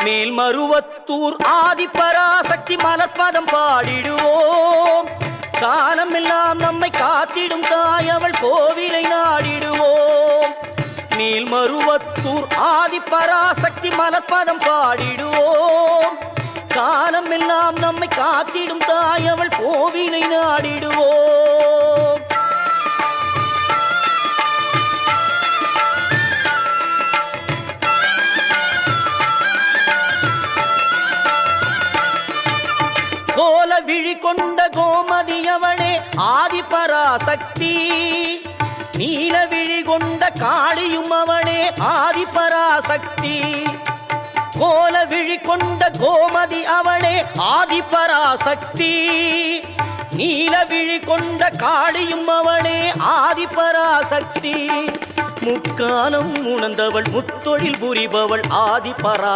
மேல்மருவத்தூர் ஆதிபராசக்தி மலர்பதம் பாடிடுவோம். காலமெல்லாம் நம்மை காத்திடும் தாய் அவள் கோவிலை நாடிடுவோம். மேல்மருவத்தூர் ஆதிபராசக்தி மலர்பதம் பாடிடுவோம். காலமெல்லாம் நம்மை காத்திடும் தாய் அவள் கோவிலை நாடிடுவோம். கோல விழி கொண்ட கோமதியவளே ஆதிபராசக்தி. நீல விழி கொண்ட காளியும் அவளே ஆதிபராசக்தி. கோல விழி கொண்ட கோமதி அவளே ஆதிபராசக்தி. நீல விழி கொண்ட காளியும் அவளே ஆதிபராசக்தி. முக்காலம் உணர்ந்தவள் முத்தொழில் புரிபவள் ஆதிபரா